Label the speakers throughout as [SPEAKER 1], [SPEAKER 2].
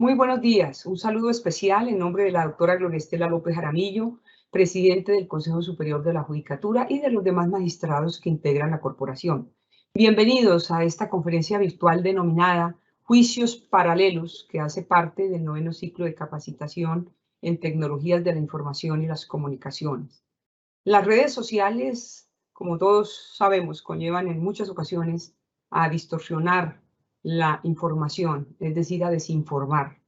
[SPEAKER 1] Muy buenos días. Un saludo especial en nombre de la doctora Gloria Estela López Jaramillo, presidente del Consejo Superior de la Judicatura y de los demás magistrados que integran la corporación. Bienvenidos a esta conferencia virtual denominada Juicios Paralelos, que hace parte del 9º ciclo de capacitación en tecnologías de la información y las comunicaciones. Las redes sociales, como todos sabemos, conllevan en muchas ocasiones a distorsionar la información, es decir, a desinformar,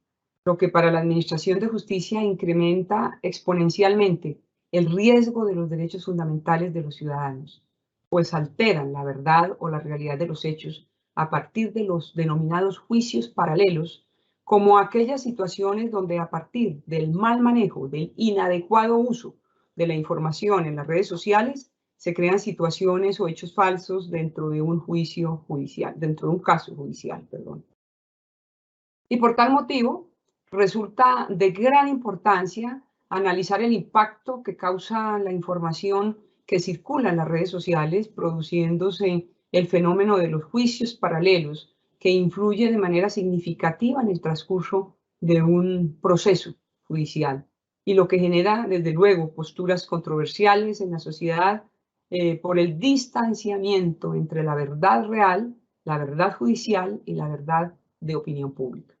[SPEAKER 1] lo que para la Administración de Justicia incrementa exponencialmente el riesgo de los derechos fundamentales de los ciudadanos, pues alteran la verdad o la realidad de los hechos a partir de los denominados juicios paralelos, como aquellas situaciones donde a partir del mal manejo, del inadecuado uso de la información en las redes sociales, se crean situaciones o hechos falsos dentro de un juicio judicial, dentro de un caso judicial, perdón. Y por tal motivo, resulta de gran importancia analizar el impacto que causa la información que circula en las redes sociales, produciéndose el fenómeno de los juicios paralelos, que influye de manera significativa en el transcurso de un proceso judicial y lo que genera, desde luego, posturas controversiales en la sociedad por el distanciamiento entre la verdad real, la verdad judicial y la verdad de opinión pública.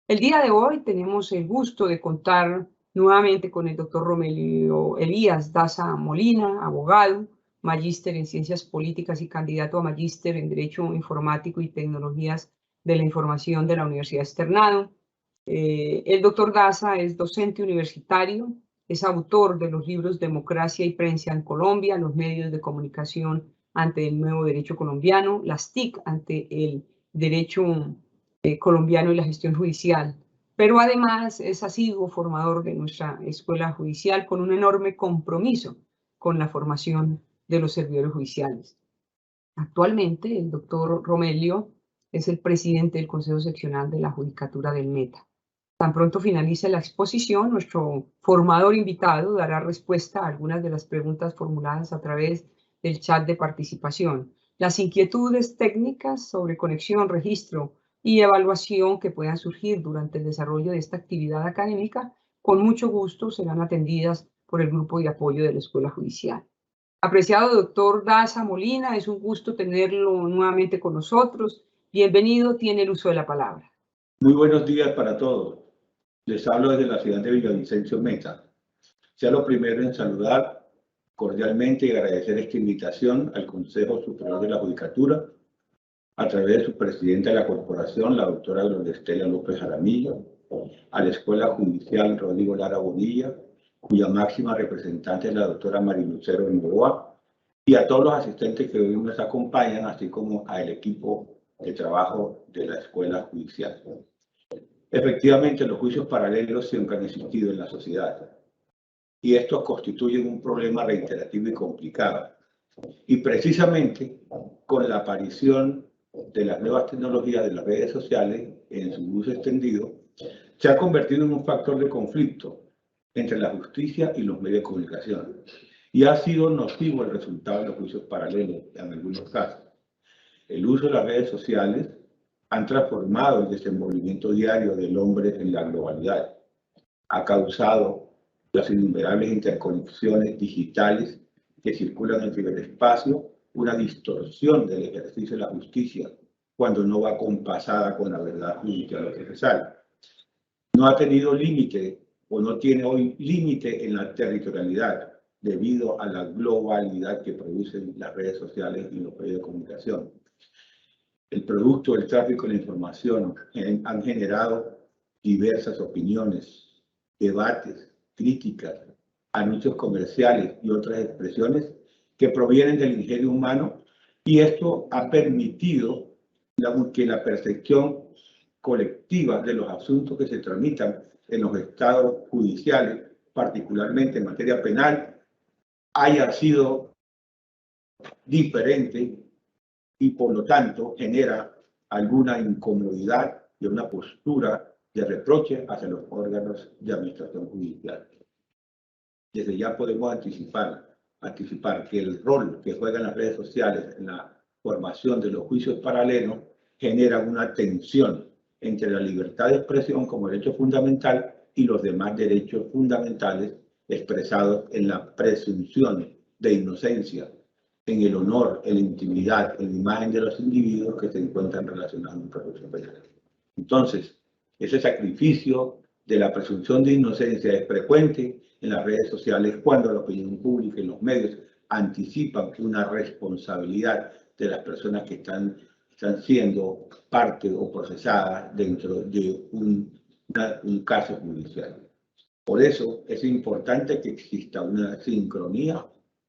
[SPEAKER 1] El día de hoy tenemos el gusto de contar nuevamente con el doctor Romelio Elías Daza Molina, abogado, magíster en Ciencias Políticas y candidato a magíster en Derecho Informático y Tecnologías de la Información de la Universidad Externado. El doctor Daza es docente universitario, es autor de los libros Democracia y Prensa en Colombia, los medios de comunicación ante el nuevo derecho colombiano, las TIC ante el derecho colombiano y la gestión judicial, pero además es asiduo formador de nuestra escuela judicial con un enorme compromiso con la formación de los servidores judiciales. Actualmente, el doctor Romelio es el presidente del Consejo Seccional de la Judicatura del Meta. Tan pronto finalice la exposición, nuestro formador invitado dará respuesta a algunas de las preguntas formuladas a través del chat de participación. Las inquietudes técnicas sobre conexión, registro y evaluación que puedan surgir durante el desarrollo de esta actividad académica, con mucho gusto serán atendidas por el grupo de apoyo de la Escuela Judicial. Apreciado doctor Daza Molina, es un gusto tenerlo nuevamente con nosotros. Bienvenido, tiene el uso de la palabra.
[SPEAKER 2] Muy buenos días para todos. Les hablo desde la ciudad de Villavicencio, Meta. Sea lo primero en saludar cordialmente y agradecer esta invitación al Consejo Superior de la Judicatura, a través de su presidenta de la corporación, la doctora Gloria Estela López Jaramillo, a la Escuela Judicial Rodrigo Lara Bonilla, cuya máxima representante es la doctora Marilucero Novoa, y a todos los asistentes que hoy nos acompañan, así como al equipo de trabajo de la Escuela Judicial. Efectivamente, los juicios paralelos siempre han existido en la sociedad y estos constituyen un problema reiterativo y complicado. Y precisamente con la aparición de las nuevas tecnologías de las redes sociales en su uso extendido, se ha convertido en un factor de conflicto entre la justicia y los medios de comunicación. Y ha sido nocivo el resultado de los juicios paralelos en algunos casos. El uso de las redes sociales han transformado el desenvolvimiento diario del hombre en la globalidad. Ha causado las innumerables interconexiones digitales que circulan en el ciberespacio una distorsión del ejercicio de la justicia cuando no va compasada con la verdad judicial o procesal. No ha tenido límite o no tiene hoy límite en la territorialidad debido a la globalidad que producen las redes sociales y los medios de comunicación. El producto del tráfico de la información han generado diversas opiniones, debates, críticas, anuncios comerciales y otras expresiones que provienen del ingenio humano, y esto ha permitido que la percepción colectiva de los asuntos que se tramitan en los estados judiciales, particularmente en materia penal, haya sido diferente y por lo tanto genera alguna incomodidad y una postura de reproche hacia los órganos de administración judicial. Desde ya podemos anticipar que el rol que juegan las redes sociales en la formación de los juicios paralelos genera una tensión entre la libertad de expresión como derecho fundamental y los demás derechos fundamentales expresados en la presunción de inocencia, en el honor, en la intimidad, en la imagen de los individuos que se encuentran relacionados en un proceso penal. Entonces, ese sacrificio de la presunción de inocencia es frecuente en las redes sociales cuando la opinión pública y los medios anticipan una responsabilidad de las personas que están siendo parte o procesadas dentro de un caso judicial. Por eso es importante que exista una sincronía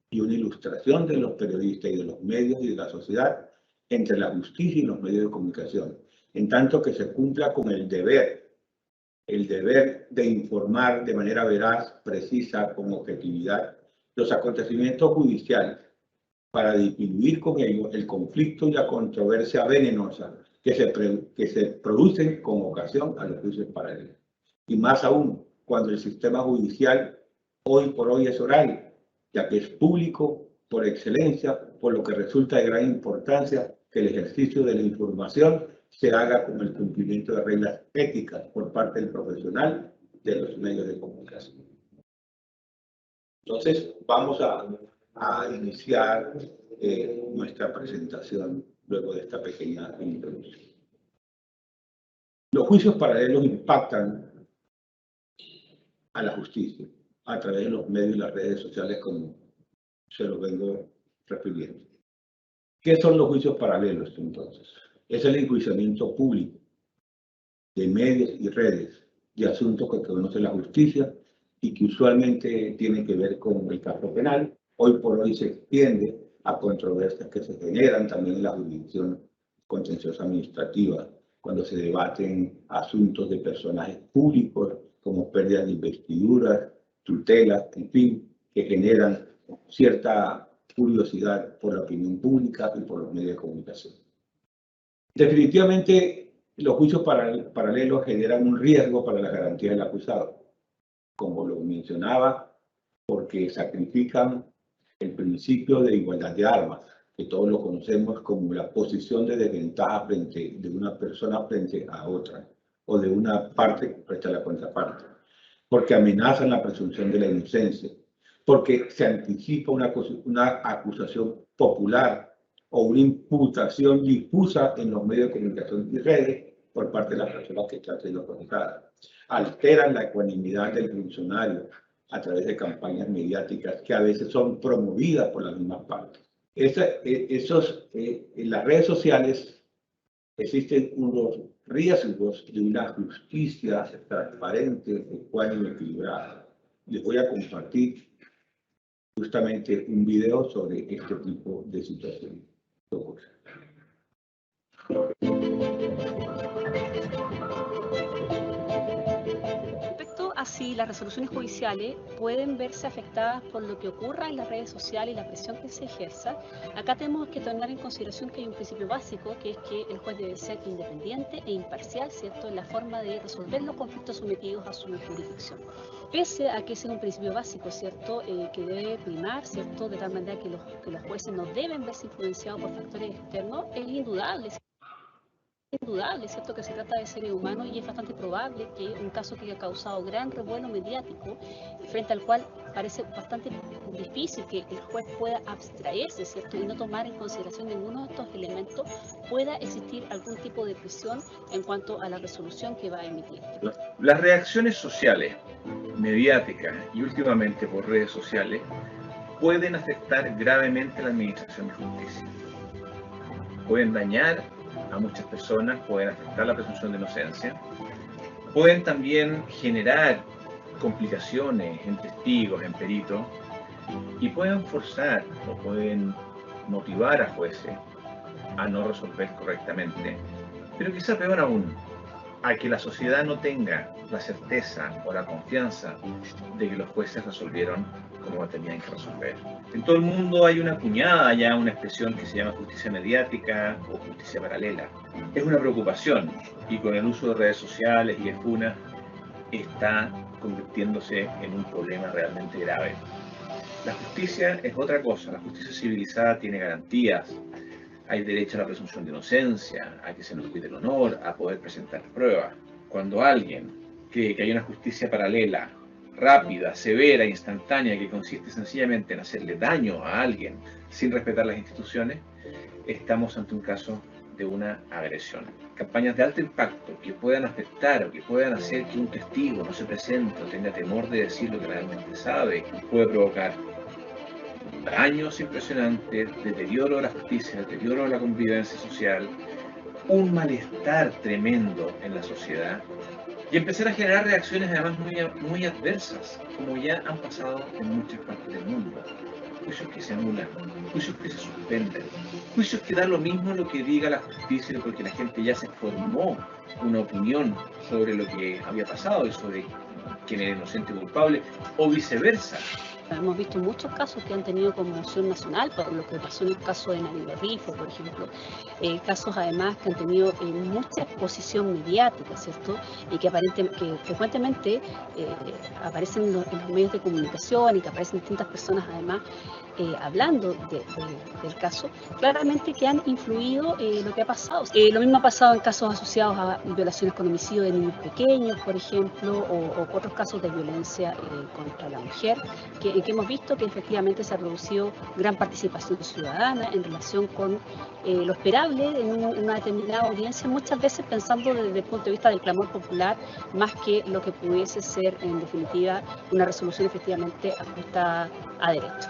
[SPEAKER 2] y una ilustración de los periodistas y de los medios y de la sociedad entre la justicia y los medios de comunicación, en tanto que se cumpla con el deber de informar de manera veraz, precisa, con objetividad, los acontecimientos judiciales para disminuir con ello el conflicto y la controversia venenosa que se producen con ocasión a los juicios paralelos. Y más aún, cuando el sistema judicial hoy por hoy es oral, ya que es público por excelencia, por lo que resulta de gran importancia que el ejercicio de la información se haga con el cumplimiento de reglas éticas por parte del profesional de los medios de comunicación. Entonces, vamos a iniciar nuestra presentación luego de esta pequeña introducción. Los juicios paralelos impactan a la justicia a través de los medios y las redes sociales, como se lo vengo refiriendo. ¿Qué son los juicios paralelos entonces? Es el enjuiciamiento público de medios y redes de asuntos que conoce la justicia y que usualmente tienen que ver con el caso penal. Hoy por hoy se extiende a controversias que se generan también en la jurisdicción contenciosa administrativa, cuando se debaten asuntos de personajes públicos como pérdidas de investiduras, tutelas, en fin, que generan cierta curiosidad por la opinión pública y por los medios de comunicación. Definitivamente, los juicios paralelos generan un riesgo para la garantía del acusado, como lo mencionaba, porque sacrifican el principio de igualdad de armas, que todos lo conocemos como la posición de desventaja frente de una persona frente a otra, o de una parte frente a la contraparte, porque amenazan la presunción de la inocencia, porque se anticipa una acusación popular o una imputación difusa en los medios de comunicación y redes por parte de las personas que están siendo procesadas. Alteran la ecuanimidad del funcionario a través de campañas mediáticas que a veces son promovidas por las mismas partes. En las redes sociales existen unos riesgos de una justicia transparente, ecuánime y equilibrada. Les voy a compartir justamente un video sobre este tipo de situaciones.
[SPEAKER 3] Respecto a si las resoluciones judiciales pueden verse afectadas por lo que ocurra en las redes sociales y la presión que se ejerza, acá tenemos que tomar en consideración que hay un principio básico, que es que el juez debe ser independiente e imparcial, ¿cierto?, en la forma de resolver los conflictos sometidos a su jurisdicción. Pese a que ese es un principio básico, ¿cierto?, que debe primar, ¿cierto?, de tal manera que los jueces no deben verse influenciados por factores externos, es indudable, ¿cierto?, que se trata de seres humanos y es bastante probable que un caso que haya causado gran revuelo mediático, frente al cual parece bastante difícil que el juez pueda abstraerse, ¿cierto?, y no tomar en consideración ninguno de estos elementos, pueda existir algún tipo de presión en cuanto a la resolución que va a emitir.
[SPEAKER 4] Las reacciones sociales, mediáticas y últimamente por redes sociales pueden afectar gravemente la administración de justicia. Pueden dañar a muchas personas, pueden afectar la presunción de inocencia, pueden también generar complicaciones en testigos, en peritos, y pueden forzar o pueden motivar a jueces a no resolver correctamente. Pero quizá peor aún, a que la sociedad no tenga la certeza o la confianza de que los jueces resolvieron como tenían que resolver. En todo el mundo hay una cuñada, ya una expresión que se llama justicia mediática o justicia paralela. Es una preocupación y con el uso de redes sociales y de funas está convirtiéndose en un problema realmente grave. La justicia es otra cosa, la justicia civilizada tiene garantías, hay derecho a la presunción de inocencia, a que se nos cuide el honor, a poder presentar pruebas. Cuando alguien cree que hay una justicia paralela, rápida, severa, instantánea, que consiste sencillamente en hacerle daño a alguien sin respetar las instituciones, estamos ante un caso de una agresión. Campañas de alto impacto que puedan afectar o que puedan hacer que un testigo no se presente o tenga temor de decir lo que realmente sabe, puede provocar daños impresionantes, deterioro de la justicia, deterioro de la convivencia social, un malestar tremendo en la sociedad y empezar a generar reacciones además muy adversas, como ya han pasado en muchas partes del mundo. Juicios que se anulan, juicios que se suspenden, juicios que dan lo mismo lo que diga la justicia, porque la gente ya se formó una opinión sobre lo que había pasado y sobre quién era inocente o culpable, o viceversa.
[SPEAKER 3] Hemos visto muchos casos que han tenido conmoción nacional, por lo que pasó en el caso de Navidad Rifo, por ejemplo. Casos además que han tenido mucha exposición mediática, ¿cierto? Y que frecuentemente aparecen en los medios de comunicación y que aparecen distintas personas además hablando del caso, claramente que han influido lo que ha pasado. Lo mismo ha pasado en casos asociados a violaciones con homicidio de niños pequeños, por ejemplo, o otros casos de violencia contra la mujer, que hemos visto que efectivamente se ha producido gran participación ciudadana en relación con lo esperable en una determinada audiencia, muchas veces pensando desde el punto de vista del clamor popular, más que lo que pudiese ser, en definitiva, una resolución efectivamente ajustada a derecho.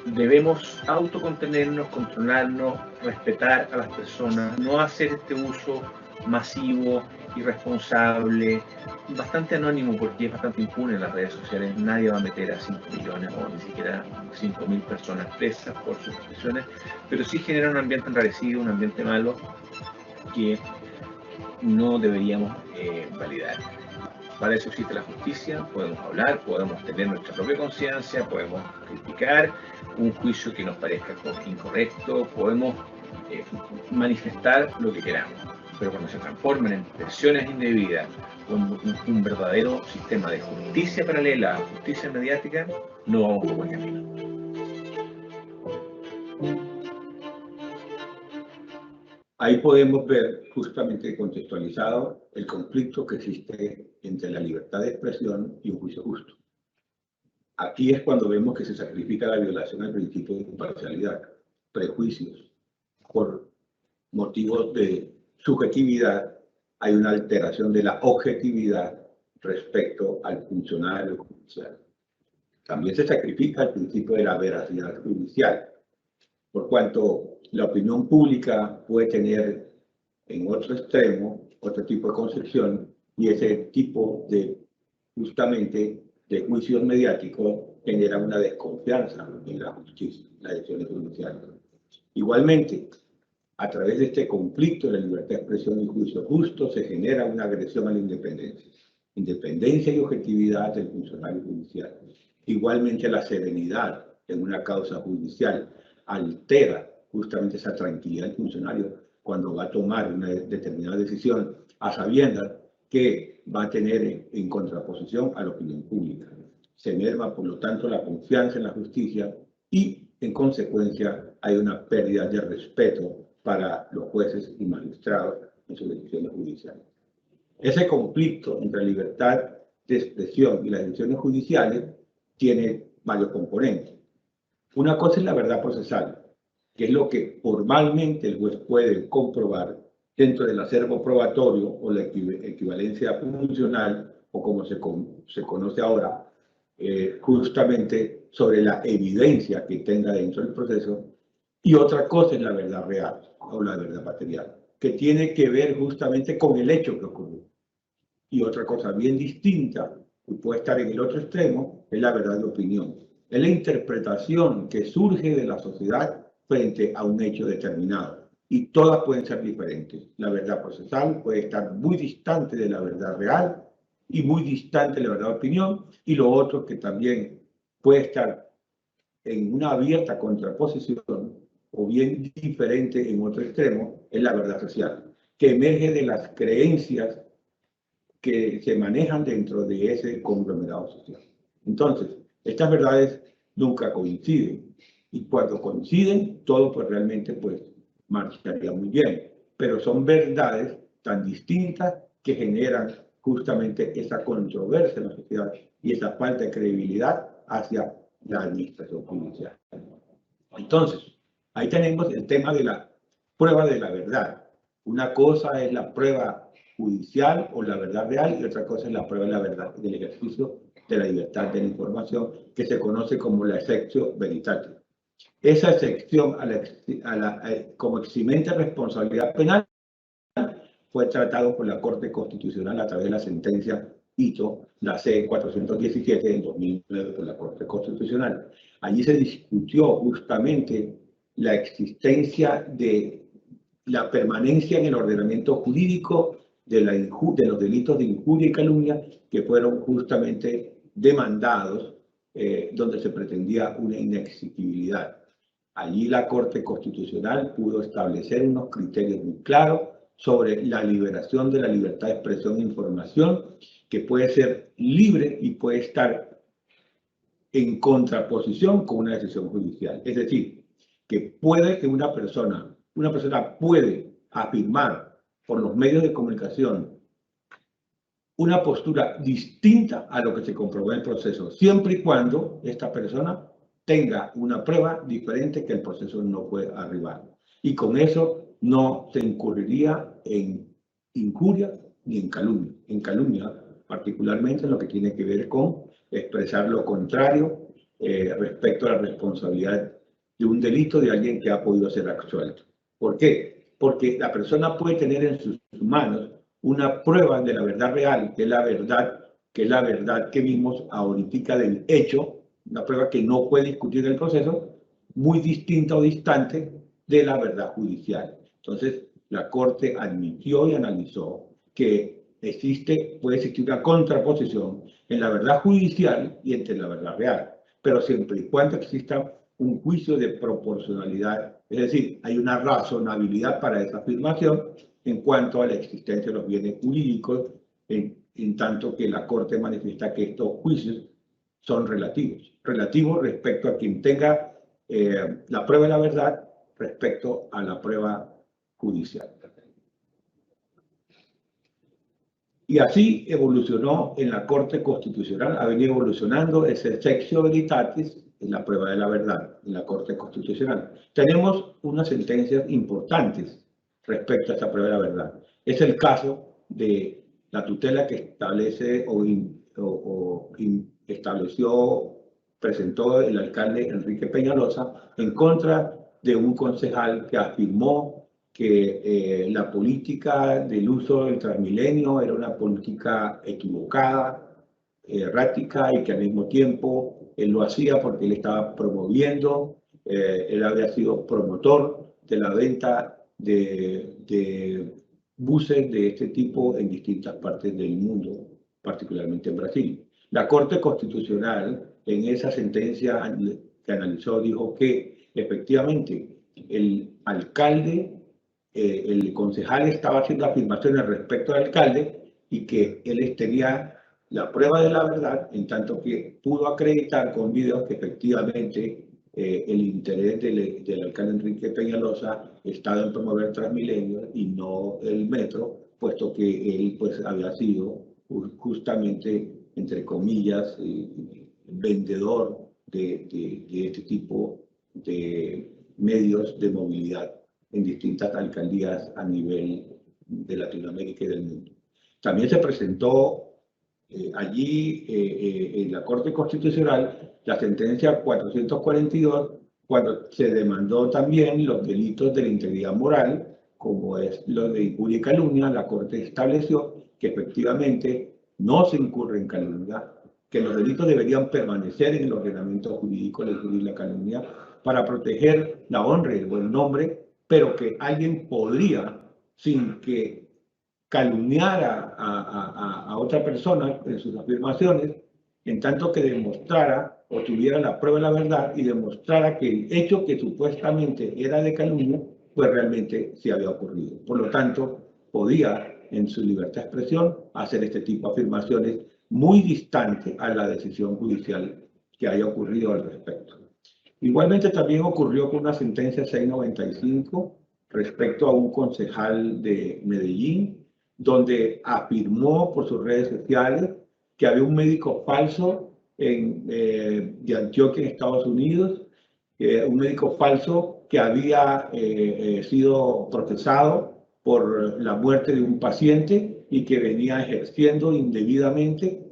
[SPEAKER 4] Debemos autocontenernos, controlarnos, respetar a las personas, no hacer este uso masivo, irresponsable, bastante anónimo, porque es bastante impune en las redes sociales. Nadie va a meter a 5 millones o ni siquiera 5.000 personas presas por sus expresiones, pero sí genera un ambiente enrarecido, un ambiente malo que no deberíamos validar. Para eso existe la justicia, podemos hablar, podemos tener nuestra propia conciencia, podemos criticar un juicio que nos parezca incorrecto, podemos manifestar lo que queramos, pero cuando se transformen en presiones indebidas, un verdadero sistema de justicia paralela a justicia mediática, no vamos por buen camino.
[SPEAKER 2] Ahí podemos ver justamente contextualizado el conflicto que existe entre la libertad de expresión y un juicio justo. Aquí es cuando vemos que se sacrifica la violación al principio de imparcialidad, prejuicios. Por motivos de subjetividad hay una alteración de la objetividad respecto al funcionario judicial. También se sacrifica el principio de la veracidad judicial, por cuanto la opinión pública puede tener en otro extremo otro tipo de concepción y ese tipo de, justamente, de juicios mediáticos genera una desconfianza en la justicia, en las decisiones judiciales. Igualmente, a través de este conflicto de la libertad de expresión y juicio justo se genera una agresión a la independencia y objetividad del funcionario judicial. Igualmente, la serenidad en una causa judicial altera justamente esa tranquilidad del funcionario cuando va a tomar una determinada decisión a sabiendas que va a tener en contraposición a la opinión pública. Se merma, por lo tanto, la confianza en la justicia y, en consecuencia, hay una pérdida de respeto para los jueces y magistrados en sus decisiones judiciales. Ese conflicto entre libertad de expresión y las decisiones judiciales tiene varios componentes. Una cosa es la verdad procesal, que es lo que formalmente el juez puede comprobar dentro del acervo probatorio o la equivalencia funcional, o como se conoce ahora, justamente sobre la evidencia que tenga dentro del proceso. Y otra cosa es la verdad real o la verdad material, que tiene que ver justamente con el hecho que ocurrió. Y otra cosa bien distinta, que puede estar en el otro extremo, es la verdad de opinión. Es la interpretación que surge de la sociedad frente a un hecho determinado. Y todas pueden ser diferentes. La verdad procesal puede estar muy distante de la verdad real y muy distante de la verdad de opinión. Y lo otro que también puede estar en una abierta contraposición o bien diferente en otro extremo es la verdad social, que emerge de las creencias que se manejan dentro de ese conglomerado social. Entonces, estas verdades nunca coinciden. Y cuando coinciden, todo pues realmente pues marcharía muy bien, pero son verdades tan distintas que generan justamente esa controversia en la sociedad y esa falta de credibilidad hacia la administración judicial. Entonces, ahí tenemos el tema de la prueba de la verdad. Una cosa es la prueba judicial o la verdad real y otra cosa es la prueba de la verdad del ejercicio de la libertad de la información, que se conoce como la exceptio veritatis. Esa excepción como eximente de responsabilidad penal fue tratado por la Corte Constitucional a través de la sentencia Ito, la C-417 del 2009 por la Corte Constitucional. Allí se discutió justamente la existencia de la permanencia en el ordenamiento jurídico de los delitos de injuria y calumnia que fueron justamente demandados, donde se pretendía una inexigibilidad. Allí la Corte Constitucional pudo establecer unos criterios muy claros sobre la liberación de la libertad de expresión e información, que puede ser libre y puede estar en contraposición con una decisión judicial. Es decir, que puede que una persona puede afirmar por los medios de comunicación una postura distinta a lo que se comprobó en el proceso, siempre y cuando esta persona tenga una prueba diferente que el proceso no puede arribar. Y con eso no se incurriría en injuria ni en calumnia. En calumnia, particularmente en lo que tiene que ver con expresar lo contrario respecto a la responsabilidad de un delito de alguien que ha podido ser absuelto. ¿Por qué? Porque la persona puede tener en sus manos una prueba de la verdad real, que es la verdad que vimos ahorita del hecho, una prueba que no puede discutir el proceso, muy distinta o distante de la verdad judicial. Entonces, la Corte admitió y analizó que puede existir una contraposición en la verdad judicial y entre la verdad real, pero siempre y cuando exista un juicio de proporcionalidad, es decir, hay una razonabilidad para esa afirmación en cuanto a la existencia de los bienes jurídicos, en tanto que la Corte manifiesta que estos juicios son relativos respecto a quien tenga la prueba de la verdad respecto a la prueba judicial. Y así evolucionó en la Corte Constitucional, ha venido evolucionando ese exceptio veritatis en la prueba de la verdad en la Corte Constitucional. Tenemos unas sentencias importantes respecto a esta prueba de la verdad. Es el caso de la tutela que establece presentó el alcalde Enrique Peñalosa en contra de un concejal que afirmó que la política del uso del Transmilenio era una política equivocada, errática, y que al mismo tiempo él lo hacía porque él estaba promoviendo, él había sido promotor de la venta de buses de este tipo en distintas partes del mundo, particularmente en Brasil. La Corte Constitucional, en esa sentencia que analizó, dijo que efectivamente el alcalde, el concejal estaba haciendo afirmaciones respecto al alcalde y que él tenía la prueba de la verdad, en tanto que pudo acreditar con videos que efectivamente el interés del alcalde Enrique Peñalosa estaba en promover Transmilenio y no el metro, puesto que él pues había sido justamente, entre comillas, vendedor de este tipo de medios de movilidad en distintas alcaldías a nivel de Latinoamérica y del mundo. También se presentó allí en la Corte Constitucional la sentencia 442, cuando se demandó también los delitos de la integridad moral, como es lo de injuria y calumnia. La Corte estableció que efectivamente no se incurre en calumnia, que los delitos deberían permanecer en el ordenamiento jurídico, la injuria y la calumnia, para proteger la honra y el buen nombre, pero que alguien podría, sin que calumniara a otra persona en sus afirmaciones, en tanto que demostrara o tuviera la prueba de la verdad y demostrara que el hecho que supuestamente era de calumnia, pues realmente sí había ocurrido. Por lo tanto, podía, en su libertad de expresión, hacer este tipo de afirmaciones muy distantes a la decisión judicial que haya ocurrido al respecto. Igualmente también ocurrió con una sentencia 695 respecto a un concejal de Medellín, donde afirmó por sus redes sociales que había un médico falso de Antioquia, en Estados Unidos, un médico falso que había sido procesado por la muerte de un paciente y que venía ejerciendo indebidamente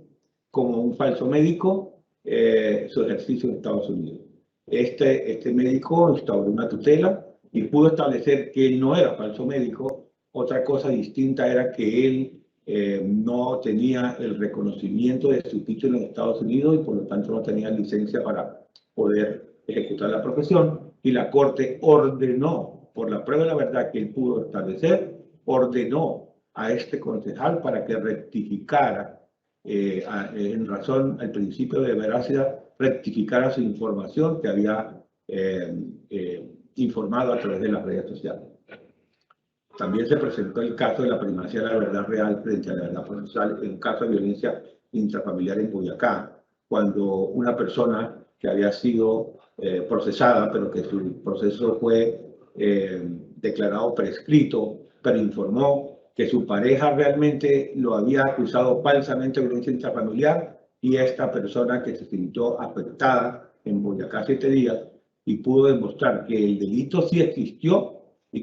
[SPEAKER 2] como un falso médico su ejercicio en Estados Unidos. Este médico instauró una tutela y pudo establecer que él no era falso médico. Otra cosa distinta era que él no tenía el reconocimiento de su título en Estados Unidos y por lo tanto no tenía licencia para poder ejecutar la profesión, y la Corte ordenó, por la prueba de la verdad que él pudo establecer, ordenó a este concejal para que rectificara en razón al principio de veracidad, rectificara su información que había informado a través de las redes sociales. También se presentó el caso de la primacía de la verdad real frente a la verdad procesal en un caso de violencia intrafamiliar en Boyacá, cuando una persona que había sido procesada, pero que su proceso fue declarado prescrito, pero informó que su pareja realmente lo había acusado falsamente de violencia intrafamiliar, y esta persona que se sintió afectada en Boyacá 7 días y pudo demostrar que el delito sí existió y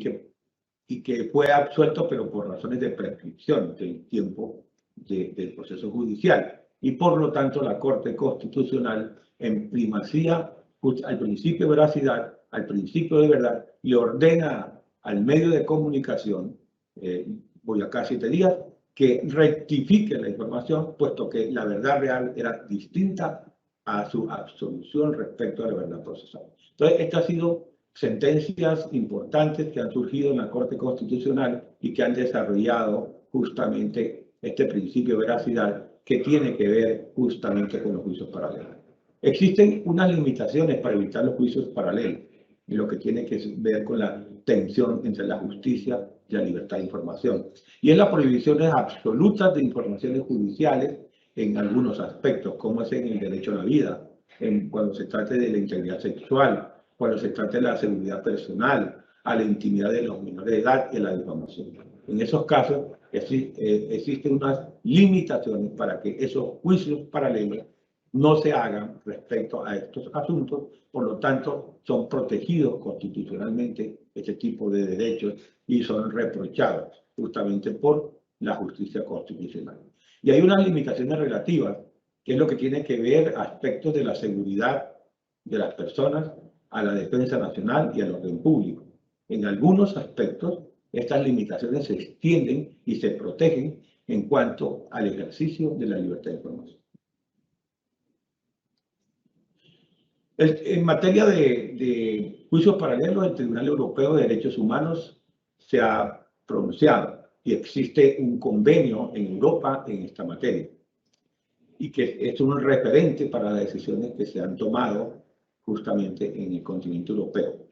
[SPEAKER 2] que fue absuelto, pero por razones de prescripción del tiempo del proceso judicial. Y por lo tanto la Corte Constitucional, en primacía al principio de veracidad, al principio de verdad, le ordena al medio de comunicación, Boyacá 7 días, que rectifique la información, puesto que la verdad real era distinta a su absolución respecto a la verdad procesal. Entonces, esta ha sido sentencias importantes que han surgido en la Corte Constitucional y que han desarrollado justamente este principio de veracidad que tiene que ver justamente con los juicios paralelos. Existen unas limitaciones para evitar los juicios paralelos y lo que tiene que ver con la tensión entre la justicia y la libertad de información. Y es las prohibiciones absolutas de informaciones judiciales en algunos aspectos, como es en el derecho a la vida, cuando se trate de la integridad sexual, cuando se trata de la seguridad personal, a la intimidad de los menores de edad y a la difamación. En esos casos existen unas limitaciones para que esos juicios paralelos no se hagan respecto a estos asuntos, por lo tanto son protegidos constitucionalmente este tipo de derechos y son reprochados justamente por la justicia constitucional. Y hay unas limitaciones relativas, que es lo que tiene que ver aspectos de la seguridad de las personas, a la defensa nacional y al orden público. En algunos aspectos, estas limitaciones se extienden y se protegen en cuanto al ejercicio de la libertad de información. En materia de juicios paralelos, el Tribunal Europeo de Derechos Humanos se ha pronunciado y existe un convenio en Europa en esta materia, y que es un referente para las decisiones que se han tomado justamente en el continente europeo.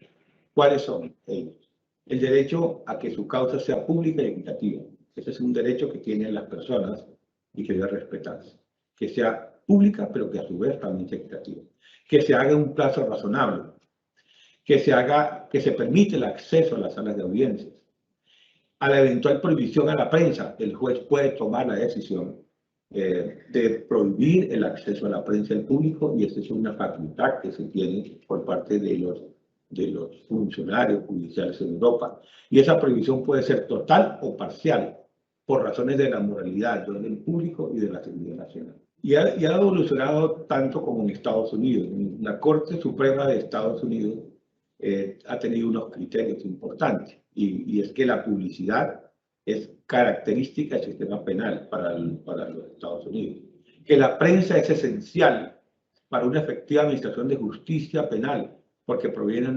[SPEAKER 2] ¿Cuáles son ellos? El derecho a que su causa sea pública y equitativa. Ese es un derecho que tienen las personas y que debe respetarse. Que sea pública, pero que a su vez también sea equitativa. Que se haga en un plazo razonable. Que se permite el acceso a las salas de audiencias. A la eventual prohibición a la prensa, el juez puede tomar la decisión de prohibir el acceso a la prensa al público, y esa es una facultad que se tiene por parte de los funcionarios judiciales en Europa. Y esa prohibición puede ser total o parcial, por razones de la moralidad, del orden público y de la seguridad nacional. Y ha evolucionado tanto como en Estados Unidos. La Corte Suprema de Estados Unidos ha tenido unos criterios importantes, y es que la publicidad es característica del sistema penal para los Estados Unidos. Que la prensa es esencial para una efectiva administración de justicia penal, porque proviene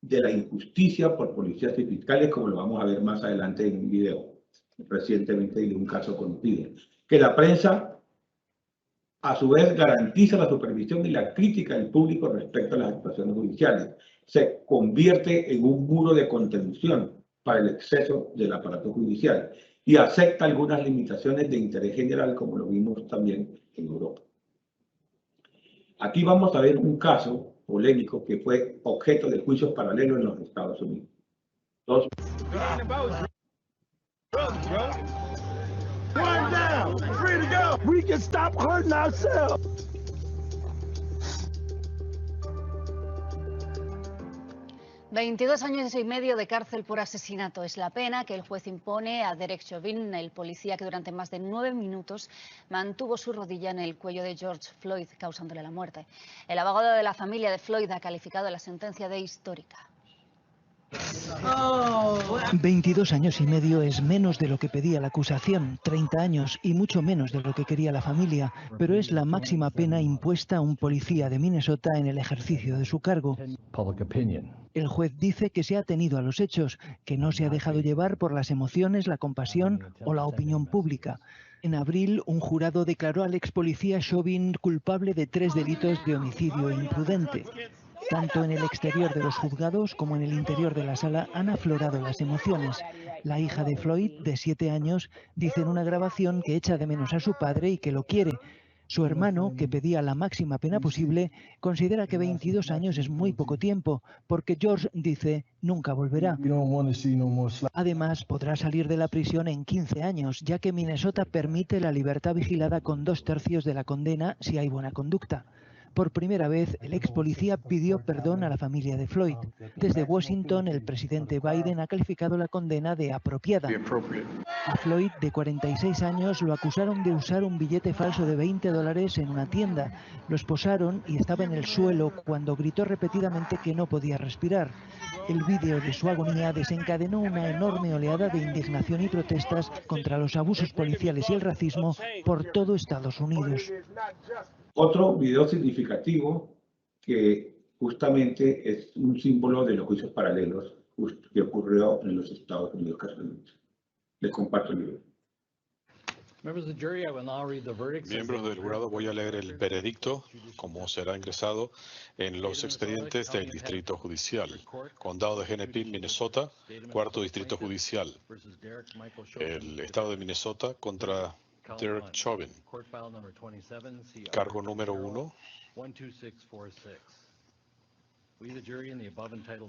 [SPEAKER 2] de la injusticia por policías y fiscales, como lo vamos a ver más adelante en un video recientemente de un caso conocido. Que la prensa, a su vez, garantiza la supervisión y la crítica del público respecto a las actuaciones judiciales. Se convierte en un muro de contención para el exceso del aparato judicial y acepta algunas limitaciones de interés general, como lo vimos también en Europa. Aquí vamos a ver un caso polémico que fue objeto de juicios paralelos en los Estados Unidos. Dos.
[SPEAKER 5] One down, free to go. We can stop hurting ourselves.
[SPEAKER 6] $22 años y medio de cárcel por asesinato es la pena que el juez impone a Derek Chauvin, el policía que durante más de 9 minutos mantuvo su rodilla en el cuello de George Floyd, causándole la muerte. El abogado de la familia de Floyd ha calificado la sentencia de histórica.
[SPEAKER 7] 22 años y medio es menos de lo que pedía la acusación, 30 años y mucho menos de lo que quería la familia, pero es la máxima pena impuesta a un policía de Minnesota en el ejercicio de su cargo. El juez dice que se ha atenido a los hechos, que no se ha dejado llevar por las emociones, la compasión o la opinión pública. En abril, un jurado declaró al ex policía Chauvin culpable de 3 delitos de homicidio imprudente. Tanto en el exterior de los juzgados como en el interior de la sala han aflorado las emociones. La hija de Floyd, de 7 años, dice en una grabación que echa de menos a su padre y que lo quiere. Su hermano, que pedía la máxima pena posible, considera que 22 años es muy poco tiempo, porque George dice nunca volverá. Además, podrá salir de la prisión en 15 años, ya que Minnesota permite la libertad vigilada con 2/3 de la condena si hay buena conducta. Por primera vez, el ex policía pidió perdón a la familia de Floyd. Desde Washington, el presidente Biden ha calificado la condena de apropiada. A Floyd, de 46 años, lo acusaron de usar un billete falso de $20 en una tienda. Lo esposaron y estaba en el suelo cuando gritó repetidamente que no podía respirar. El vídeo de su agonía desencadenó una enorme oleada de indignación y protestas contra los abusos policiales y el racismo por todo Estados Unidos.
[SPEAKER 2] Otro video significativo que justamente es un símbolo de los juicios paralelos que ocurrió en los Estados Unidos casualmente. Les comparto el video.
[SPEAKER 8] Miembros del jurado, voy a leer el veredicto, como será ingresado en los expedientes del Distrito Judicial. Condado de Hennepin, Minnesota, Cuarto Distrito Judicial. El Estado de Minnesota contra Derek Chauvin. Cargo número 1.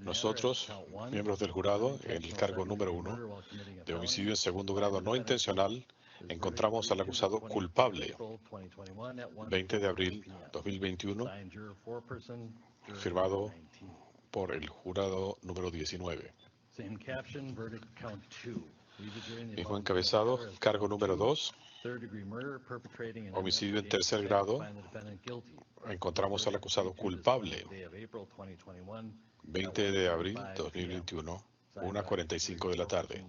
[SPEAKER 8] Nosotros, miembros del jurado, en el cargo número 1 de homicidio en segundo grado no intencional, encontramos al acusado culpable. 20 de abril 2021, firmado por el jurado número 19. Mismo encabezado, cargo número 2, homicidio en tercer grado, encontramos al acusado culpable. 20 de abril 2021, 1:45 de la tarde.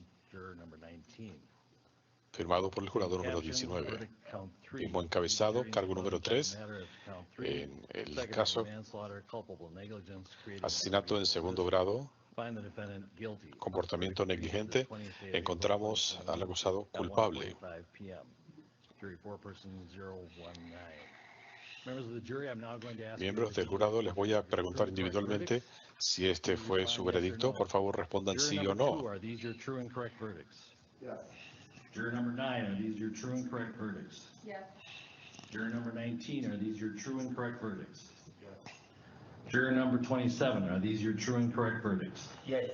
[SPEAKER 8] Firmado por el jurado número 19. Mismo encabezado, cargo número 3, en el caso asesinato en segundo grado, comportamiento negligente, encontramos al acusado culpable. Miembros del jurado, les voy a preguntar individualmente si este fue su veredicto. Por favor, respondan sí o no.
[SPEAKER 9] Juror number 9, are these your true and correct verdicts?
[SPEAKER 10] Yes.
[SPEAKER 9] Juror number 19, are these your true and correct verdicts? Yes. Juror number 27, are these your true and correct verdicts?
[SPEAKER 10] Yes.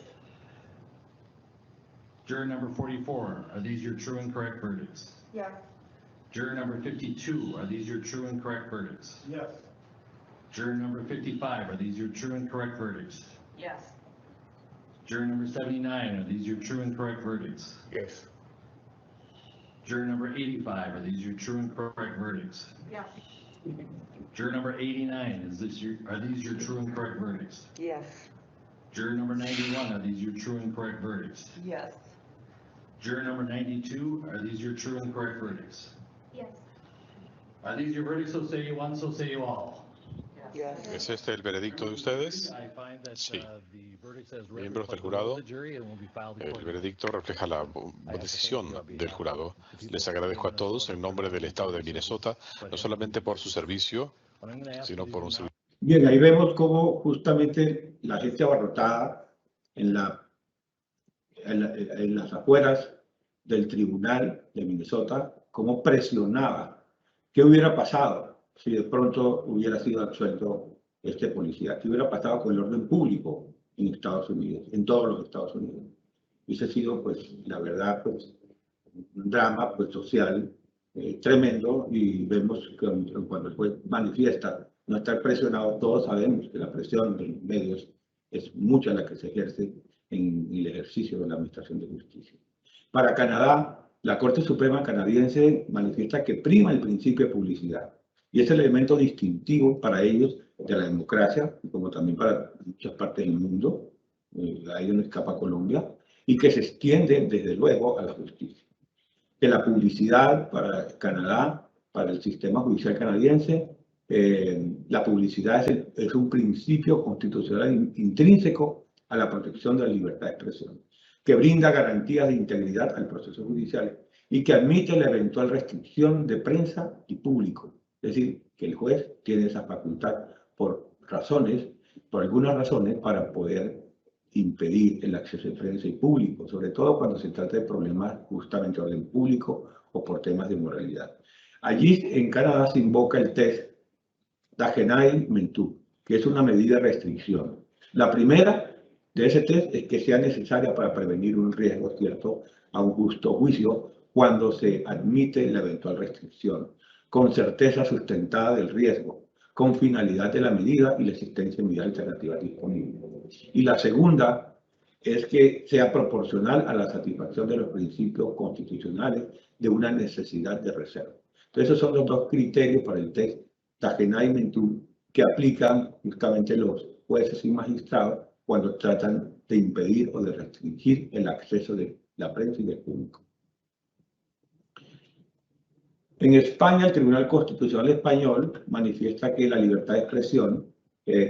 [SPEAKER 9] Juror number 44, are these your true and correct verdicts?
[SPEAKER 10] Yes.
[SPEAKER 9] Juror number 52, are these your true and correct verdicts?
[SPEAKER 10] Yes.
[SPEAKER 9] Juror number 55, are these your true and correct verdicts?
[SPEAKER 10] Yes.
[SPEAKER 9] Juror number 79, are these your true and correct verdicts?
[SPEAKER 10] Yes.
[SPEAKER 9] Juror number 85, are these your true and correct verdicts?
[SPEAKER 10] Yes.
[SPEAKER 9] Juror number 89, are these your true and correct verdicts?
[SPEAKER 10] Yes.
[SPEAKER 9] Juror number 91, are these your true and correct verdicts?
[SPEAKER 10] Yes.
[SPEAKER 9] Juror number 92, are these your true and correct verdicts?
[SPEAKER 10] Yes.
[SPEAKER 9] Are these your verdicts, so say you one, so say you all?
[SPEAKER 10] Yes.
[SPEAKER 8] ¿Es este el veredicto de ustedes? Sí. Miembros del jurado, el veredicto refleja la decisión del jurado. Les agradezco a todos en nombre del Estado de Minnesota, no solamente por su servicio, sino por un servicio.
[SPEAKER 2] Bien, ahí vemos cómo justamente la gente abarrotada en las afueras del tribunal de Minnesota, cómo presionaba. ¿Qué hubiera pasado si de pronto hubiera sido absuelto este policía? ¿Qué hubiera pasado con el orden público en Estados Unidos, en todos los Estados Unidos? Y ese ha sido, pues, la verdad, pues, un drama pues, social tremendo, y vemos que cuando el juez manifiesta no estar presionado, todos sabemos que la presión de los medios es mucha la que se ejerce en el ejercicio de la administración de justicia. Para Canadá, la Corte Suprema canadiense manifiesta que prima el principio de publicidad, y es el elemento distintivo para ellos de la democracia, como también para muchas partes del mundo, a ello no escapa Colombia, y que se extiende desde luego a la justicia. Que la publicidad para Canadá, para el sistema judicial canadiense, la publicidad es un principio constitucional intrínseco a la protección de la libertad de expresión, que brinda garantías de integridad al proceso judicial y que admite la eventual restricción de prensa y público. Es decir, que el juez tiene esa facultad por algunas razones, para poder impedir el acceso de prensa y público, sobre todo cuando se trata de problemas justamente de orden público o por temas de moralidad. Allí en Canadá se invoca el test Dagenet-Mentu, que es una medida de restricción. La primera de ese test es que sea necesaria para prevenir un riesgo cierto a un justo juicio cuando se admite la eventual restricción, con certeza sustentada del riesgo, con finalidad de la medida y la existencia de medidas alternativas disponibles. Y la segunda es que sea proporcional a la satisfacción de los principios constitucionales de una necesidad de reserva. Entonces, esos son los dos criterios para el test Dagenet-Mentu que aplican justamente los jueces y magistrados cuando tratan de impedir o de restringir el acceso de la prensa y del público. En España, el Tribunal Constitucional Español manifiesta que la libertad de expresión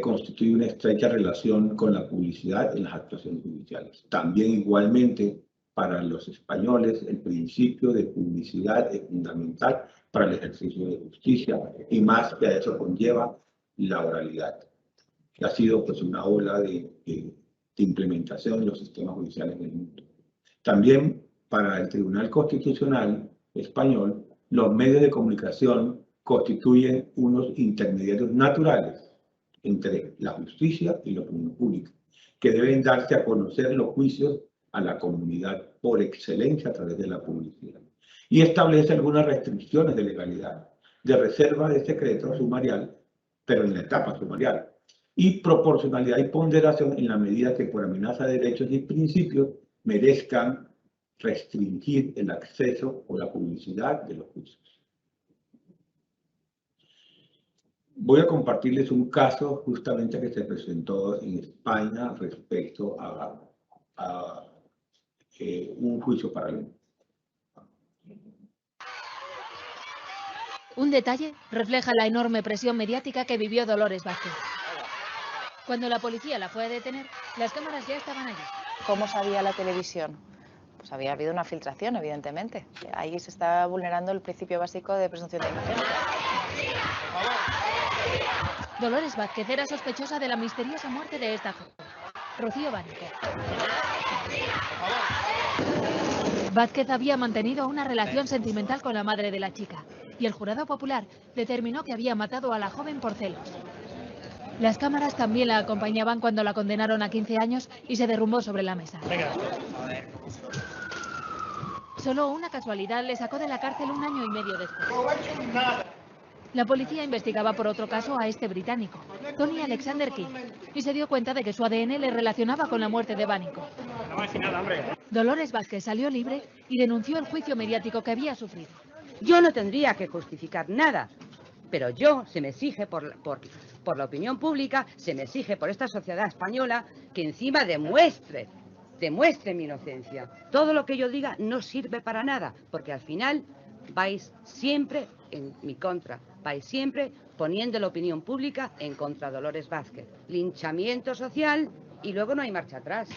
[SPEAKER 2] constituye una estrecha relación con la publicidad en las actuaciones judiciales. También, igualmente, para los españoles, el principio de publicidad es fundamental para el ejercicio de justicia, y más que a eso conlleva la oralidad, que ha sido pues, una ola de implementación de los sistemas judiciales en el mundo. También, para el Tribunal Constitucional Español, los medios de comunicación constituyen unos intermediarios naturales entre la justicia y la opinión pública, que deben darse a conocer los juicios a la comunidad por excelencia a través de la publicidad. Y establece algunas restricciones de legalidad, de reserva de secreto sumarial, pero en la etapa sumarial, y proporcionalidad y ponderación en la medida que por amenaza de derechos y principios merezcan restringir el acceso o la publicidad de los juicios. Voy a compartirles un caso justamente que se presentó en España respecto a un juicio paralelo.
[SPEAKER 10] Un detalle refleja la enorme presión mediática que vivió Dolores Vázquez. Cuando la policía la fue a detener, las cámaras ya estaban allí.
[SPEAKER 11] ¿Cómo sabía la televisión? Pues había habido una filtración, evidentemente. Ahí se está vulnerando el principio básico de presunción de inocencia.
[SPEAKER 10] Dolores Vázquez era sospechosa de la misteriosa muerte de esta joven, Rocío Bánico. Vázquez había mantenido una relación sentimental con la madre de la chica, y el jurado popular determinó que había matado a la joven por celos. Las cámaras también la acompañaban cuando la condenaron a 15 años y se derrumbó sobre la mesa. Solo una casualidad le sacó de la cárcel 1 año y medio después. La policía investigaba por otro caso a este británico, Tony Alexander King, y se dio cuenta de que su ADN le relacionaba con la muerte de Bánico. Dolores Vázquez salió libre y denunció el juicio mediático que había sufrido.
[SPEAKER 12] Yo no tendría que justificar nada, pero se me exige por la opinión pública, se me exige por esta sociedad española que encima demuestre mi inocencia. Todo lo que yo diga no sirve para nada, porque al final vais siempre en mi contra, vais siempre poniendo la opinión pública en contra de Dolores Vázquez. Linchamiento social y luego no hay marcha atrás.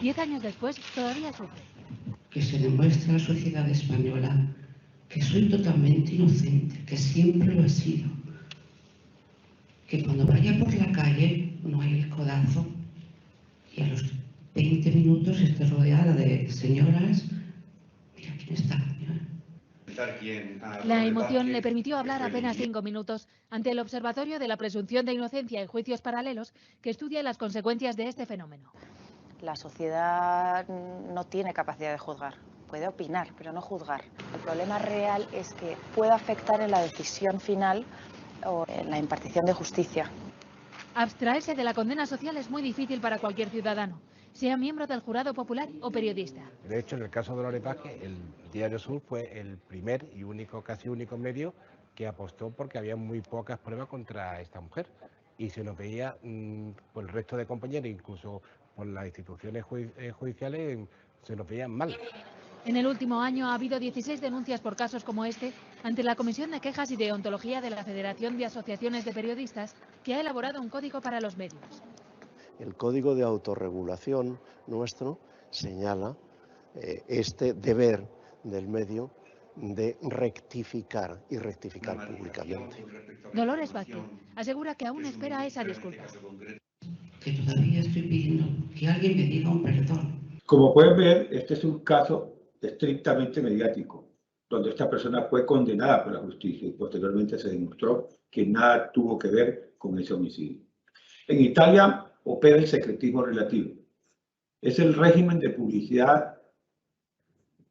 [SPEAKER 10] 10 años después todavía sufre.
[SPEAKER 13] Que se demuestre a la sociedad española que soy totalmente inocente, que siempre lo he sido. Que cuando vaya por la calle no hay el codazo y a los 20 minutos esté rodeada de señoras. Mira quién está.
[SPEAKER 10] La emoción le permitió hablar apenas 5 minutos ante el Observatorio de la Presunción de Inocencia en Juicios Paralelos, que estudia las consecuencias de este fenómeno.
[SPEAKER 11] La sociedad no tiene capacidad de juzgar. Puede opinar, pero no juzgar. El problema real es que puede afectar en la decisión final o en la impartición de justicia.
[SPEAKER 10] Abstraerse de la condena social es muy difícil para cualquier ciudadano, sea miembro del jurado popular o periodista.
[SPEAKER 14] De hecho, en el caso de Dolores Vázquez, el Diario Sur fue el primer y único, casi único medio que apostó porque había muy pocas pruebas contra esta mujer. Y se nos veía por el resto de compañeros, incluso por las instituciones judiciales, se nos veían mal.
[SPEAKER 10] En el último año ha habido 16 denuncias por casos como este ante la Comisión de Quejas y Deontología de la Federación de Asociaciones de Periodistas, que ha elaborado un código para los medios.
[SPEAKER 15] El código de autorregulación nuestro señala este deber del medio de rectificar y rectificar públicamente.
[SPEAKER 10] Dolores Vázquez asegura que aún espera esa disculpa.
[SPEAKER 13] Que todavía estoy pidiendo que alguien me diga un perdón.
[SPEAKER 2] Como pueden ver, este es un caso estrictamente mediático, donde esta persona fue condenada por la justicia y posteriormente se demostró que nada tuvo que ver con ese homicidio. En Italia opera el secretismo relativo. Es el régimen de publicidad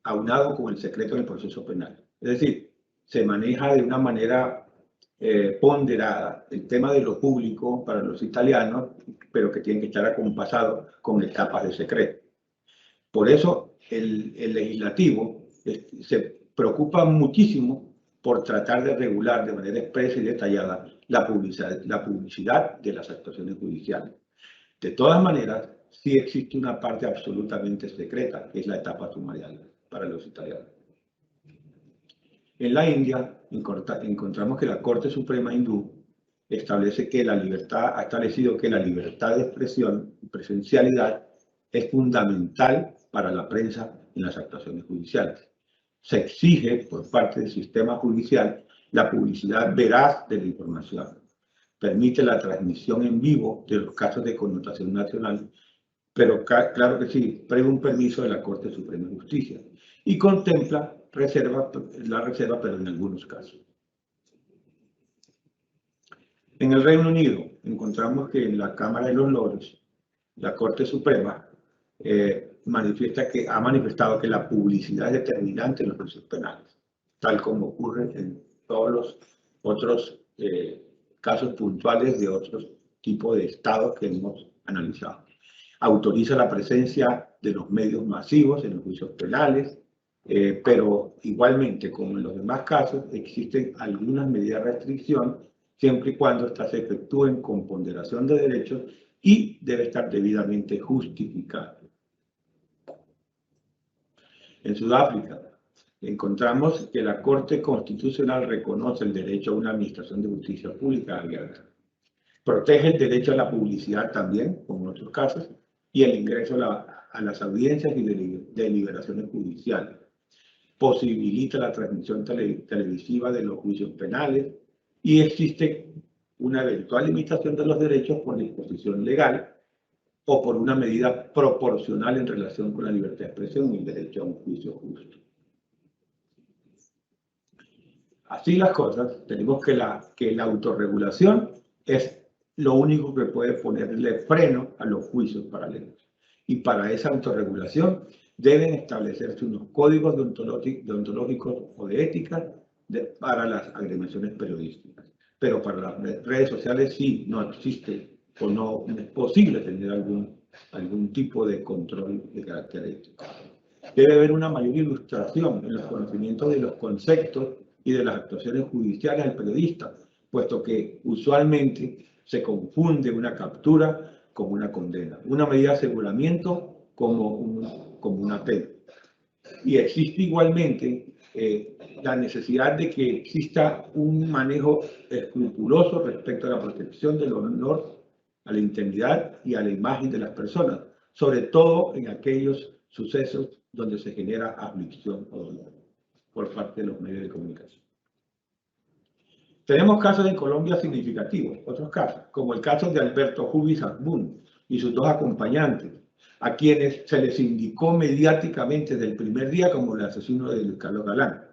[SPEAKER 2] aunado con el secreto del proceso penal. Es decir, se maneja de una manera ponderada el tema de lo público para los italianos, pero que tiene que estar acompasado con etapas de secreto. Por eso el legislativo se preocupa muchísimo por tratar de regular de manera expresa y detallada la publicidad de las actuaciones judiciales. De todas maneras, sí existe una parte absolutamente secreta, que es la etapa sumarial para los italianos. En la India encontramos que la Corte Suprema hindú ha establecido que la libertad de expresión y presencialidad es fundamental para la prensa en las actuaciones judiciales. Se exige por parte del sistema judicial la publicidad veraz de la información. Permite la transmisión en vivo de los casos de connotación nacional, pero claro que sí, previo un permiso de la Corte Suprema de Justicia. Y contempla la reserva, pero en algunos casos. En el Reino Unido encontramos que en la Cámara de los Lores, la Corte Suprema ha manifestado que la publicidad es determinante en los procesos penales, tal como ocurre en todos los otros casos puntuales de otros tipos de estados que hemos analizado. Autoriza la presencia de los medios masivos en los juicios penales, pero igualmente, como en los demás casos, existen algunas medidas de restricción siempre y cuando estas se efectúen con ponderación de derechos y debe estar debidamente justificado. En Sudáfrica encontramos que la Corte Constitucional reconoce el derecho a una administración de justicia pública abierta. Protege el derecho a la publicidad también, como en otros casos, y el ingreso a las audiencias y deliberaciones judiciales. Posibilita la transmisión televisiva de los juicios penales y existe una eventual limitación de los derechos por disposición legal o por una medida proporcional en relación con la libertad de expresión y el derecho a un juicio justo. Así las cosas, tenemos que la autorregulación es lo único que puede ponerle freno a los juicios paralelos. Y para esa autorregulación deben establecerse unos códigos deontológicos o de ética para las agremiaciones periodísticas. Pero para las redes sociales sí no existe o no es posible tener algún tipo de control de carácter ético. Debe haber una mayor ilustración en los conocimientos de los conceptos y de las actuaciones judiciales al periodista, puesto que usualmente se confunde una captura como una condena, una medida de aseguramiento como una pena. Y existe igualmente la necesidad de que exista un manejo escrupuloso respecto a la protección del honor, a la integridad y a la imagen de las personas, sobre todo en aquellos sucesos donde se genera aflicción o dolor por parte de los medios de comunicación. Tenemos casos en Colombia significativos, otros casos, como el caso de Alberto Jubis Asbun y sus dos acompañantes, a quienes se les indicó mediáticamente desde el primer día como el asesino de Luis Carlos Galán.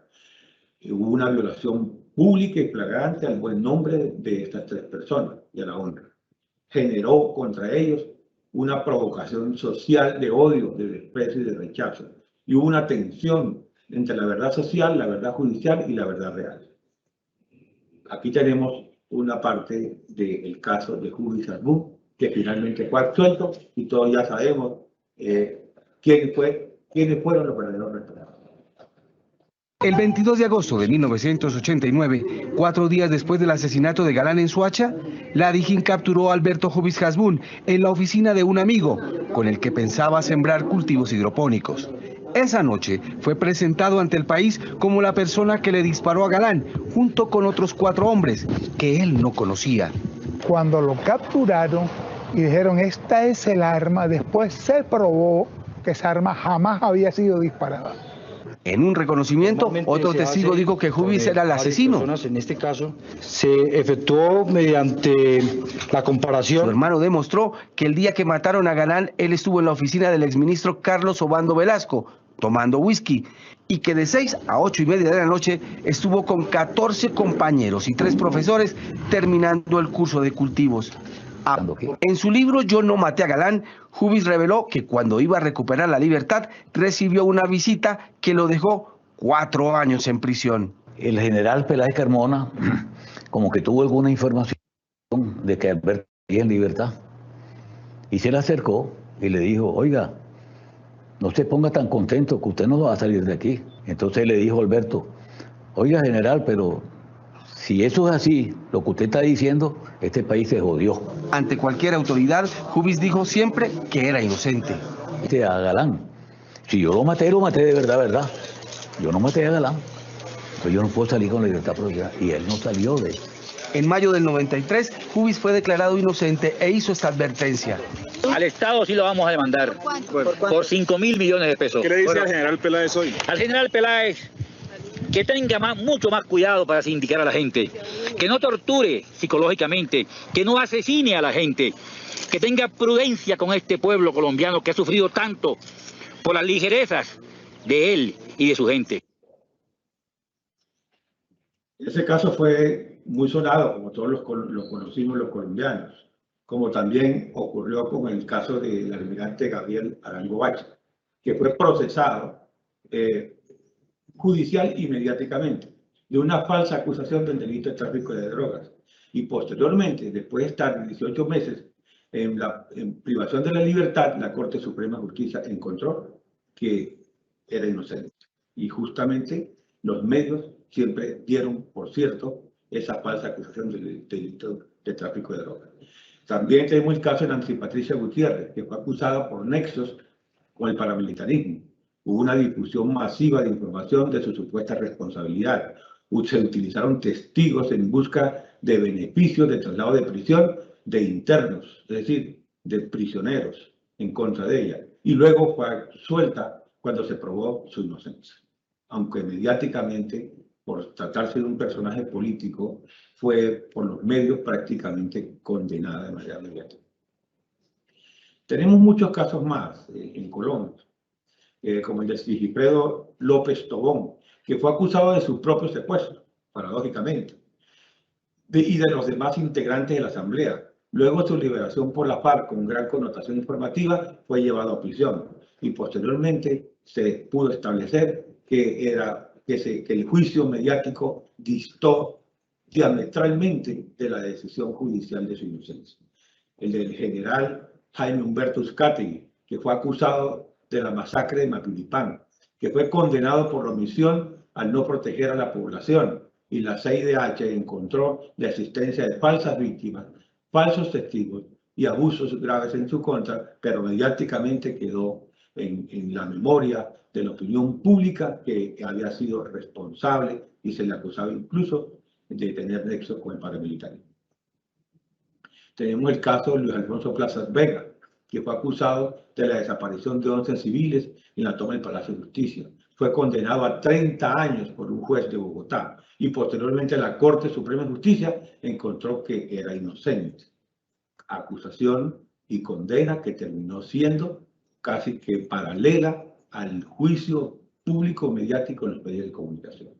[SPEAKER 2] Hubo una violación pública y flagrante al buen nombre de estas tres personas y a la honra. Generó contra ellos una provocación social de odio, de desprecio y de rechazo. Y hubo una tensión entre la verdad social, la verdad judicial y la verdad real. Aquí tenemos una parte del caso de Huvis Hasbún, que finalmente fue absuelto, y todos ya sabemos quiénes fueron los verdaderos responsables.
[SPEAKER 16] El 22 de agosto de 1989, 4 días después del asesinato de Galán en Soacha, la DIJÍN capturó a Alberto Huvis Hasbún en la oficina de un amigo con el que pensaba sembrar cultivos hidropónicos. Esa noche fue presentado ante el país como la persona que le disparó a Galán, junto con otros 4 hombres que él no conocía.
[SPEAKER 17] Cuando lo capturaron y dijeron, esta es el arma, después se probó que esa arma jamás había sido disparada.
[SPEAKER 16] En un reconocimiento, otro testigo dijo que Huvis era el asesino.
[SPEAKER 18] En este caso, se efectuó mediante la comparación.
[SPEAKER 16] Su hermano demostró que el día que mataron a Galán, él estuvo en la oficina del exministro Carlos Obando Velasco, tomando whisky, y que de 6 a 8:30 de la noche estuvo con 14 compañeros y 3 profesores terminando el curso de cultivos. En su libro Yo no maté a Galán, Huvis reveló que cuando iba a recuperar la libertad recibió una visita que lo dejó 4 años en prisión.
[SPEAKER 19] El general Peláez Carmona como que tuvo alguna información de que Alberto estaba en libertad y se le acercó y le dijo, oiga, no se ponga tan contento que usted no va a salir de aquí. Entonces le dijo Alberto, oiga general, pero si eso es así, lo que usted está diciendo, este país se jodió.
[SPEAKER 16] Ante cualquier autoridad, Huvis dijo siempre que era inocente.
[SPEAKER 19] A Galán, si yo lo maté de verdad. Yo no maté a Galán, pero yo no puedo salir con la libertad provisional. Y él no salió de...
[SPEAKER 16] En mayo del 93, Huvis fue declarado inocente e hizo esta advertencia.
[SPEAKER 20] Al Estado sí lo vamos a demandar por 5.000 millones de pesos.
[SPEAKER 21] ¿Qué le dice al general Peláez hoy?
[SPEAKER 20] Al general Peláez que tenga mucho más cuidado para sindicar a la gente, que no torture psicológicamente, que no asesine a la gente, que tenga prudencia con este pueblo colombiano que ha sufrido tanto por las ligerezas de él y de su gente.
[SPEAKER 2] Ese caso fue muy sonado, como todos lo conocimos los colombianos, como también ocurrió con el caso del almirante Gabriel Arango Bacha, que fue procesado judicial y mediáticamente de una falsa acusación del delito de tráfico de drogas, y posteriormente, después de estar 18 meses en privación de la libertad, la Corte Suprema de Justicia encontró que era inocente. Y justamente los medios siempre dieron, por cierto, esa falsa acusación del delito de tráfico de drogas. También tenemos el caso de Nancy Patricia Gutiérrez, que fue acusada por nexos con el paramilitarismo. Hubo una difusión masiva de información de su supuesta responsabilidad. Se utilizaron testigos en busca de beneficios de traslado de prisión de internos, es decir, de prisioneros en contra de ella. Y luego fue suelta cuando se probó su inocencia. Aunque mediáticamente, por tratarse de un personaje político, fue por los medios prácticamente condenada de manera mediática. Tenemos muchos casos más en Colombia, como el de Sigifredo López Tobón, que fue acusado de sus propios secuestros, paradójicamente, y de los demás integrantes de la Asamblea. Luego su liberación por la FARC, con gran connotación informativa, fue llevado a prisión, y posteriormente se pudo establecer que el juicio mediático distó diametralmente de la decisión judicial de su inocencia. El del general Jaime Humberto Uzcategui, que fue acusado de la masacre de Mapilipán, que fue condenado por omisión al no proteger a la población, y la CIDH encontró de asistencia de falsas víctimas, falsos testigos y abusos graves en su contra, pero mediáticamente quedó en la memoria de la opinión pública que había sido responsable y se le acusaba incluso de tener nexo con el paramilitarismo. Tenemos el caso de Luis Alfonso Plazas Vega, que fue acusado de la desaparición de 11 civiles en la toma del Palacio de Justicia. Fue condenado a 30 años por un juez de Bogotá y posteriormente la Corte Suprema de Justicia encontró que era inocente. Acusación y condena que terminó siendo casi que paralela al juicio público mediático en los medios de comunicación.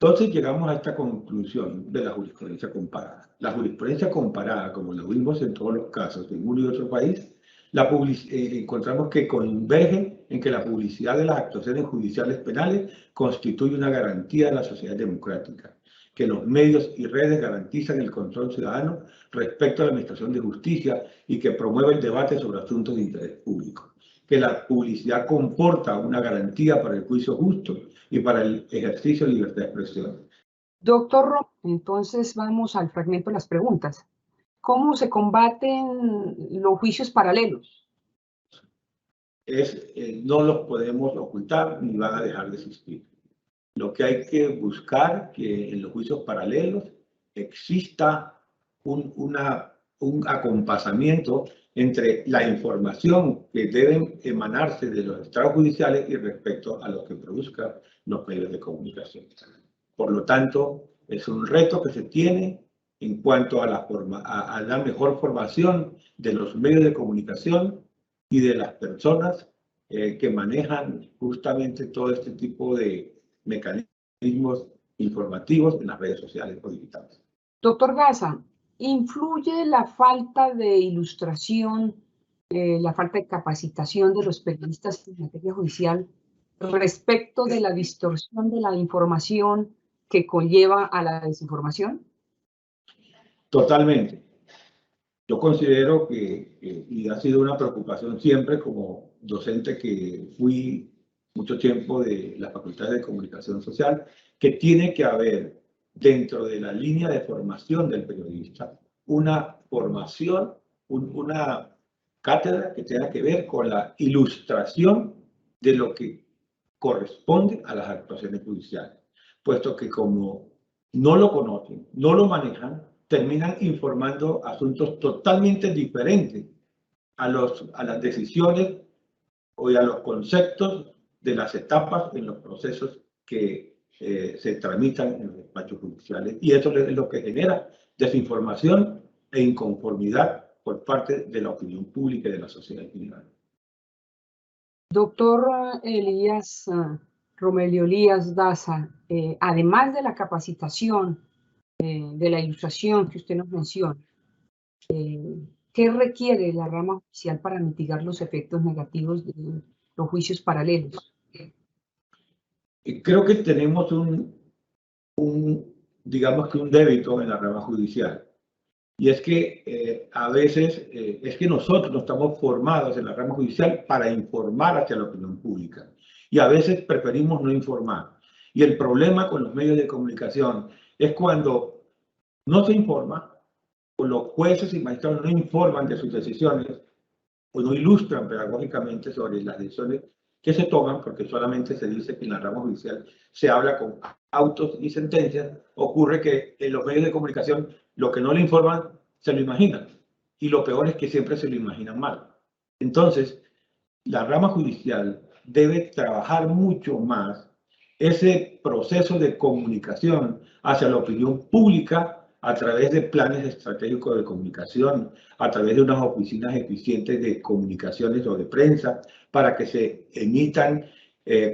[SPEAKER 2] Entonces llegamos a esta conclusión de la jurisprudencia comparada. La jurisprudencia comparada, como lo vimos en todos los casos en uno y otro país, encontramos que converge en que la publicidad de las actuaciones judiciales penales constituye una garantía de la sociedad democrática, que los medios y redes garantizan el control ciudadano respecto a la administración de justicia y que promueve el debate sobre asuntos de interés público, que la publicidad comporta una garantía para el juicio justo y para el ejercicio de libertad de expresión.
[SPEAKER 1] Doctor Rom, entonces vamos al fragmento de las preguntas. ¿Cómo se combaten los juicios paralelos?
[SPEAKER 2] No los podemos ocultar ni van a dejar de existir. Lo que hay que buscar que en los juicios paralelos exista un acompasamiento entre la información que deben emanarse de los estrados judiciales y respecto a lo que produzcan los medios de comunicación. Por lo tanto, es un reto que se tiene en cuanto a la mejor formación de los medios de comunicación y de las personas que manejan justamente todo este tipo de mecanismos informativos en las redes sociales o digitales.
[SPEAKER 1] Doctor Daza, ¿influye la falta de ilustración, la falta de capacitación de los periodistas en materia judicial respecto de la distorsión de la información que conlleva a la desinformación?
[SPEAKER 2] Totalmente. Yo considero que, y ha sido una preocupación siempre como docente que fui mucho tiempo de la Facultad de Comunicación Social, que tiene que haber dentro de la línea de formación del periodista una formación, una cátedra que tenga que ver con la ilustración de lo que corresponde a las actuaciones judiciales, puesto que como no lo conocen, no lo manejan, terminan informando asuntos totalmente diferentes a las decisiones o a los conceptos de las etapas en los procesos que se tramitan en los despachos judiciales. Y eso es lo que genera desinformación e inconformidad por parte de la opinión pública y de la sociedad en general.
[SPEAKER 1] Doctor Romelio Elías Daza, además de la capacitación, de la ilustración que usted nos menciona, ¿qué requiere la rama judicial para mitigar los efectos negativos de los juicios paralelos?
[SPEAKER 2] Creo que tenemos digamos que un débito en la rama judicial. Y es que a veces es que nosotros no estamos formados en la rama judicial para informar hacia la opinión pública. Y a veces preferimos no informar. Y el problema con los medios de comunicación es cuando no se informa, o los jueces y magistrados no informan de sus decisiones, o no ilustran pedagógicamente sobre las decisiones que se toman, porque solamente se dice que en la rama judicial se habla con autos y sentencias. Ocurre que en los medios de comunicación lo que no le informan se lo imaginan, y lo peor es que siempre se lo imaginan mal. Entonces, la rama judicial debe trabajar mucho más ese proceso de comunicación hacia la opinión pública a través de planes estratégicos de comunicación, a través de unas oficinas eficientes de comunicaciones o de prensa, para que se emitan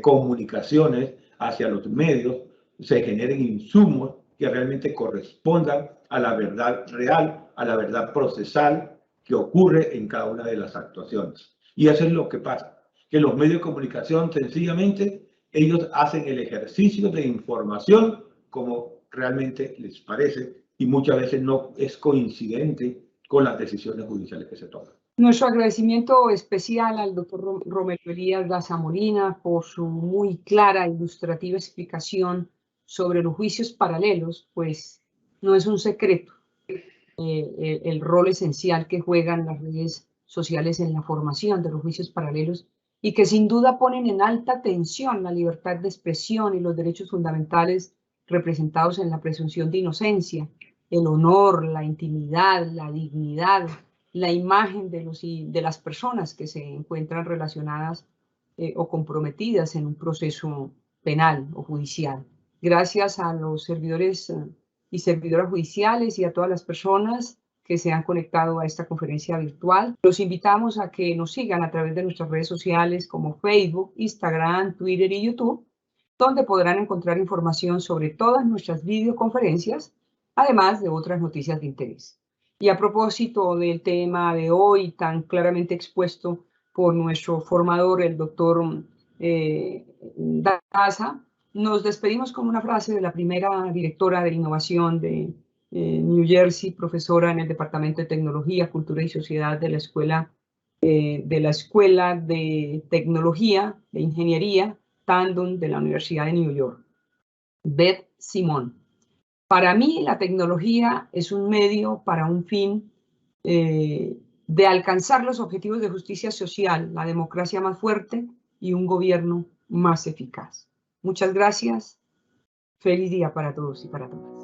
[SPEAKER 2] comunicaciones hacia los medios, se generen insumos que realmente correspondan a la verdad real, a la verdad procesal que ocurre en cada una de las actuaciones. Y eso es lo que pasa, que los medios de comunicación sencillamente ellos hacen el ejercicio de información como realmente les parece y muchas veces no es coincidente con las decisiones judiciales que se toman.
[SPEAKER 1] Nuestro agradecimiento especial al doctor Romelio Elías Daza Molina por su muy clara e ilustrativa explicación sobre los juicios paralelos, pues no es un secreto el rol esencial que juegan las redes sociales en la formación de los juicios paralelos y que sin duda ponen en alta tensión la libertad de expresión y los derechos fundamentales representados en la presunción de inocencia, el honor, la intimidad, la dignidad, la imagen de las personas que se encuentran relacionadas o comprometidas en un proceso penal o judicial. Gracias a los servidores y servidoras judiciales y a todas las personas que se han conectado a esta conferencia virtual. Los invitamos a que nos sigan a través de nuestras redes sociales como Facebook, Instagram, Twitter y YouTube. donde podrán encontrar información sobre todas nuestras videoconferencias, además de otras noticias de interés. Y a propósito del tema de hoy, tan claramente expuesto por nuestro formador, el doctor Daza, nos despedimos con una frase de la primera directora de innovación de New Jersey, profesora en el Departamento de Tecnología, Cultura y Sociedad de la Escuela de Tecnología, de Ingeniería, Tandon de la Universidad de New York, Beth Simón. Para mí, la tecnología es un medio para un fin de alcanzar los objetivos de justicia social, la democracia más fuerte y un gobierno más eficaz. Muchas gracias. Feliz día para todos y para todas.